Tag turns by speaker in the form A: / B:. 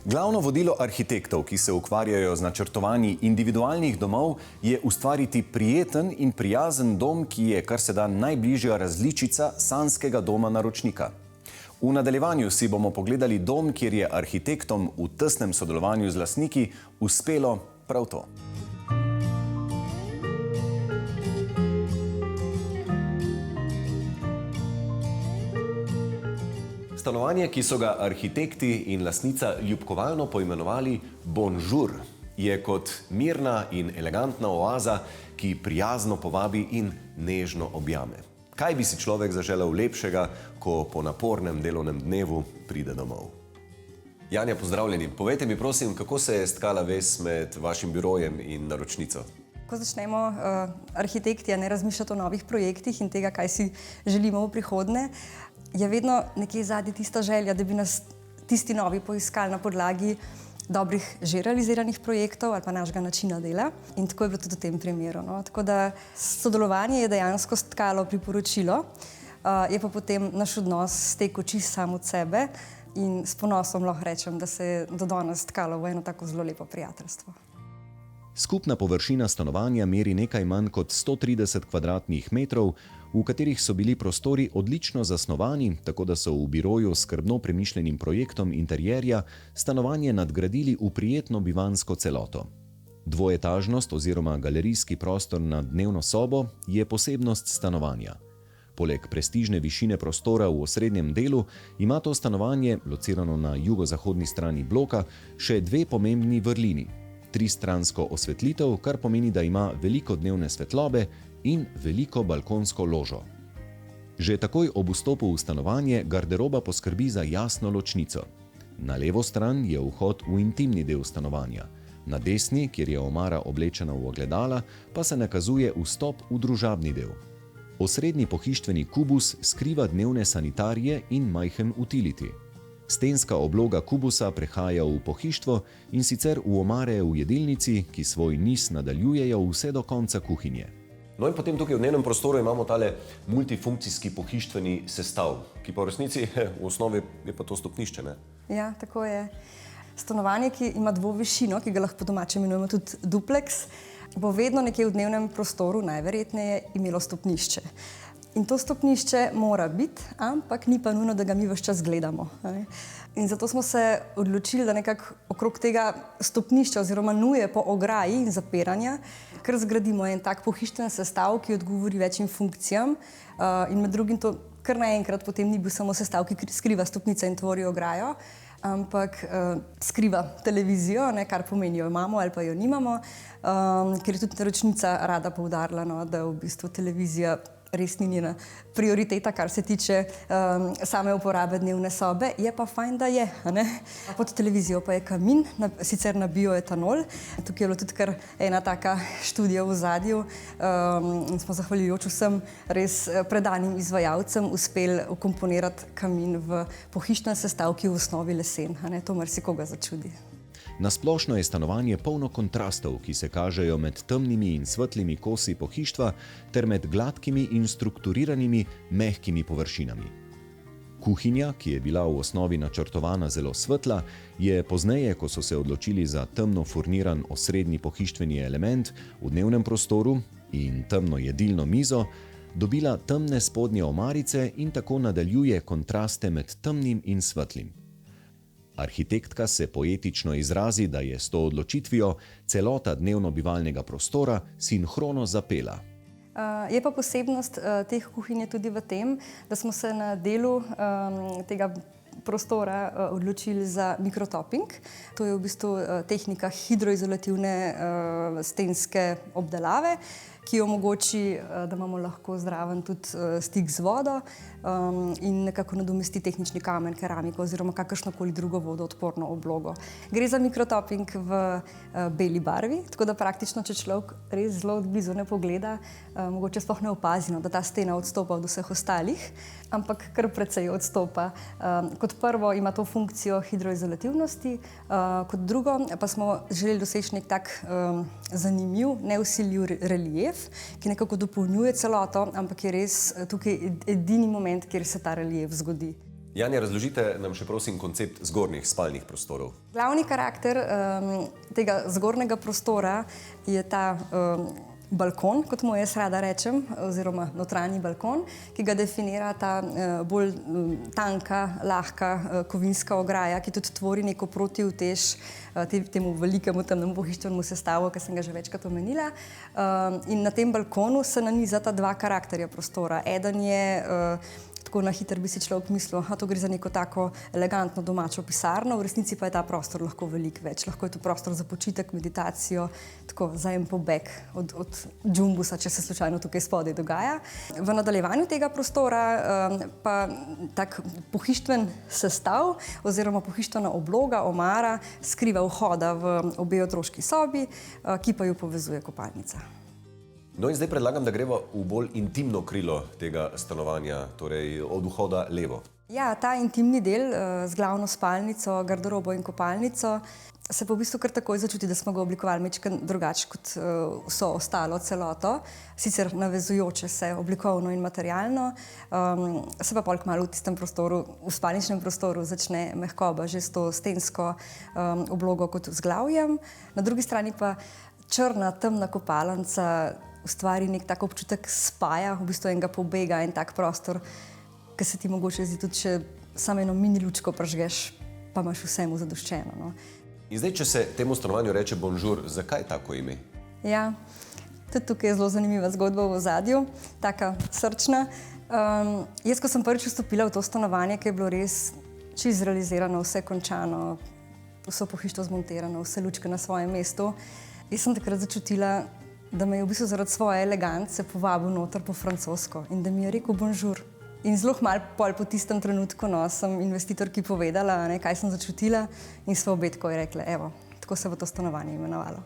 A: Glavno vodilo arhitektov, ki se ukvarjajo z načrtovanji individualnih domov, je ustvariti prijeten in prijazen dom, ki je kar se da najbližja različica sanjskega doma naročnika. V nadaljevanju si bomo pogledali dom, kjer je arhitektom v tesnem sodelovanju z lastniki uspelo prav to. Stanovanje, ki so ga arhitekti in lastnica ljubkovalno poimenovali Bonjour, je kot mirna in elegantna oaza, ki prijazno povabi in nežno objame. Kaj bi si človek zaželel lepšega, ko po napornem delovnem dnevu pride domov? Janja, pozdravljeni. Povejte mi prosim, kako se je stkala vez med vašim birojem in naročnico?
B: Ko začnemo arhitekti ne razmišljati o novih projektih in tega, kaj si želimo v prihodnje, je vedno nekje zadnji tista želja, da bi nas tisti novi poiskali na podlagi dobrih že realiziranih projektov ali pa našega načina dela. In tako je bilo tudi v tem primeru. Tako da sodelovanje je dejansko stkalo priporočilo, je pa potem naš odnos stekel čisto sam od sebe in s ponosom lahko rečem, da se je do danes stkalo v eno tako zelo lepo prijateljstvo.
A: Skupna površina stanovanja meri nekaj manj kot 130 kvadratnih metrov, v katerih so bili prostori odlično zasnovani, tako da so v biroju s skrbno premišljenim projektom interierja stanovanje nadgradili v prijetno bivanjsko celoto. Dvoetažnost oziroma galerijski prostor na dnevno sobo je posebnost stanovanja. Poleg prestižne višine prostora v osrednjem delu ima to stanovanje, locirano na jugozahodni strani bloka, še dve pomembni vrlini. Tristransko osvetlitev, kar pomeni, da ima veliko dnevne svetlobe in veliko balkonsko ložo. Že takoj ob vstopu v stanovanje garderoba poskrbi za jasno ločnico. Na levo stran je vhod v intimni del stanovanja. Na desni, kjer je omara oblečena v ogledala, pa se nakazuje vstop v družabni del. Osrednji pohištveni kubus skriva dnevne sanitarije in majhen utility. Stenska obloga kubusa prehaja v pohištvo in sicer v omare v jedilnici, ki svoj niz nadaljujejo vse do konca kuhinje. No in potem tukaj v dnevnem prostoru imamo tale multifunkcijski pohištveni sestav, ki pa v resnici v osnovi je pa to stopnišče, ne?
B: Ja, tako je. Stanovanje, ki ima dvovišino, ki ga lahko po domače imenujemo tudi dupleks, bo vedno nekje v dnevnem prostoru najverjetneje imelo stopnišče. In to stopnišče mora biti, ampak ni pa nujno, da ga mi ves čas gledamo. In zato smo se odločili, da nekako okrog tega stopnišča oziroma nuje po ograji in zapiranja, ker zgradimo en tak pohištven sestav, ki odgovori večjim funkcijam. In med drugim to kar naenkrat potem ni bil samo sestav, ki skriva stopnice in tvori ograjo, ampak skriva televizijo, kar pomeni, jo imamo ali pa jo nimamo, ker je tudi naročnica rada poudarila, da v bistvu televizija res ni njena prioriteta, kar se tiče same uporabe dnevne sobe, je pa fajn, da je. Pod televizijo pa je kamin, sicer na bioetanol. Tukaj je bilo tudi kar ena taka študija v ozadju in smo zahvaljujoč vsem res predanim izvajalcem uspeli vkomponirati kamin v pohištven sestav, ki je v osnovi lesen. To marsikoga začudi.
A: Na splošno je stanovanje polno kontrastov, ki se kažejo med temnimi in svetlimi kosi pohištva ter med gladkimi in strukturiranimi, mehkimi površinami. Kuhinja, ki je bila v osnovi načrtovana zelo svetla, je pozneje, ko so se odločili za temno furniran osrednji pohištveni element v dnevnem prostoru in temno jedilno mizo, dobila temne spodnje omarice in tako nadaljuje kontraste med temnim in svetlim. Arhitektka se poetično izrazi, da je s to odločitvijo celota dnevno-bivalnega prostora sinhrono zapela.
B: Je pa posebnost teh kuhinje tudi v tem, da smo se na delu tega prostora odločili za mikrotoping. To je v bistvu tehnika hidroizolativne stenske obdelave, ki omogoči, da imamo lahko zraven tudi stik z vodo in nekako nadomesti tehnični kamen, keramiko oziroma kakršnokoli drugo vodoodporno oblogo. Gre za mikrotoping v beli barvi, tako da praktično, če človek res zelo od blizu ne pogleda, mogoče sploh ne opazi, da ta stena odstopa od vseh ostalih, ampak kar precej odstopa. Kot prvo ima to funkcijo hidroizolativnosti, kot drugo pa smo želeli doseči nek tak zanimiv, nevsiljiv relief, ki nekako dopolnjuje celoto, ampak je res tukaj edini moment, kjer se ta relief zgodi.
C: Janja, razložite nam še prosim koncept zgornjih spalnih prostorov.
B: Glavni karakter tega zgornjega prostora je ta balkon, kot mu jaz rada rečem, oziroma notranji balkon, ki ga definira ta bolj tanka, lahka kovinska ograja, ki tudi tvori neko protiutež temu velikemu temnemu pohištvenemu sestavu, ki sem ga že večkrat omenila. In na tem balkonu se nanizata dva karakterja prostora. Eden je tako na hiter bi si človek mislil, da to gre za neko tako elegantno domačo pisarno, v resnici pa je ta prostor lahko veliko več. Lahko je to prostor za počitek, meditacijo, tako za en pobeg od džumbusa, če se slučajno tukaj spodaj dogaja. V nadaljevanju tega prostora pa tak pohištven sestav oziroma pohištvena obloga, omara, skriva vhoda v obe otroški sobi, ki pa ju povezuje kopalnica.
C: No in zdaj predlagam, da greva v bolj intimno krilo tega stanovanja, torej od vhoda levo.
B: Ja, ta intimni del z glavno spalnico, garderobo in kopalnico se pa v bistvu kar takoj začuti, da smo ga oblikovali majčkeno drugače kot vso ostalo celoto, sicer navezujoče se oblikovno in materialno, se pa pol kmalu v tistem prostoru, v spalničnem prostoru začne mehkoba že s to stensko oblogo kot vzglavjem. Na drugi strani pa črna, temna kopalnica ustvari nek tak občutek spaja, v bistvu enega pobega in tak prostor, ki se ti mogoče zdi tudi, če samo eno mini lučko prižgeš, pa imaš vsemu zadoščeno. No.
C: In zdaj, če se temu stanovanju reče bonžur, zakaj tako ime?
B: Ja, tudi tukaj je zelo zanimiva zgodba v ozadju, taka srčna. Jaz, ko sem prvič vstopila v to stanovanje, ki je bilo res čisto zrealizirano, vse končano, vso pohištvo zmontirano, vse lučke na svojem mestu, jaz sem takrat začutila, da me je v bistvu zaradi svoje elegance povabil noter po francosko in da mi je rekel bonžur. In zelo malo pol po tistem trenutku sem investitorki povedala, kaj sem začutila in sva obe tako je rekla, evo, tako se bo to stanovanje imenovalo.